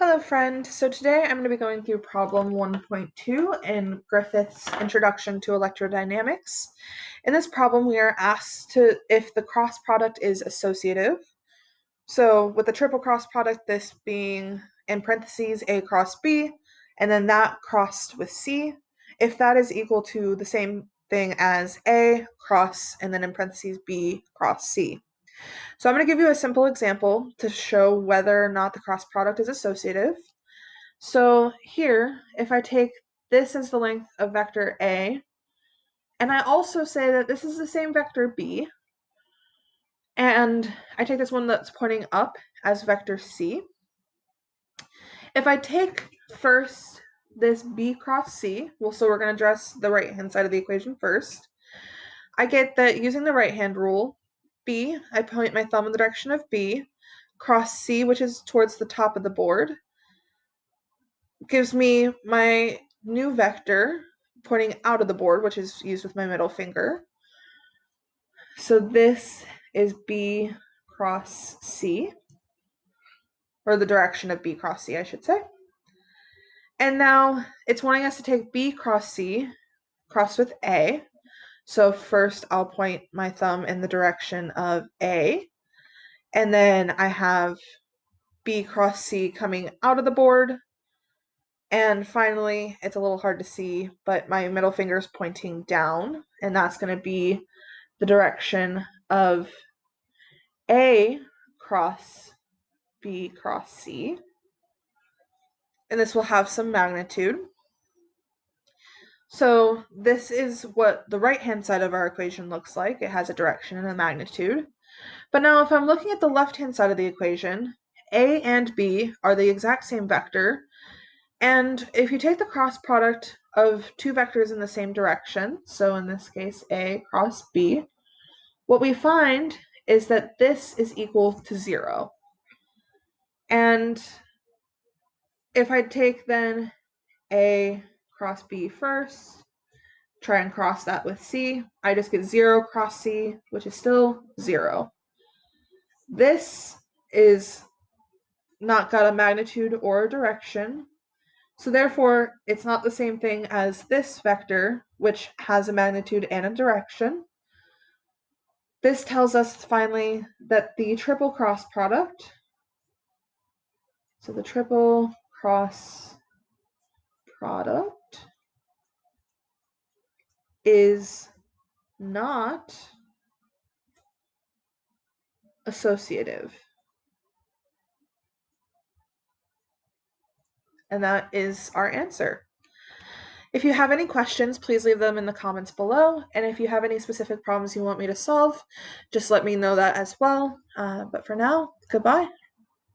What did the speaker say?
Hello friend, so today I'm going to be going through problem 1.2 in Griffiths Introduction to Electrodynamics. In this problem we are asked if the cross product is associative. So with the triple cross product, this being in parentheses A cross B, and then that crossed with C, if that is equal to the same thing as A cross and then in parentheses B cross C. So I'm going to give you a simple example to show whether or not the cross product is associative. So here, if I take this as the length of vector A, and I also say that this is the same vector B, and I take this one that's pointing up as vector C. If I take first this B cross C, so we're going to address the right-hand side of the equation first, I get that using the right-hand rule, B, I point my thumb in the direction of B, cross C, which is towards the top of the board, gives me my new vector pointing out of the board, which is used with my middle finger. So this is B cross C, or the direction of B cross C, I should say. And now it's wanting us to take B cross C, cross with A. So first I'll point my thumb in the direction of A, and then I have B cross C coming out of the board. And finally, it's a little hard to see, but my middle finger is pointing down, and that's going to be the direction of A cross B cross C. And this will have some magnitude. So this is what the right-hand side of our equation looks like. It has a direction and a magnitude. But now if I'm looking at the left-hand side of the equation, A and B are the exact same vector. And if you take the cross product of two vectors in the same direction, so in this case A cross B, what we find is that this is equal to 0. And if I take then A cross B first, try and cross that with C, I just get 0 cross C, which is still 0. This is not got a magnitude or a direction, so therefore it's not the same thing as this vector, which has a magnitude and a direction. This tells us finally that the triple cross product, so the triple cross product is not associative. And that is our answer. If you have any questions, please leave them in the comments below. And if you have any specific problems you want me to solve, just let me know that as well. But for now, goodbye.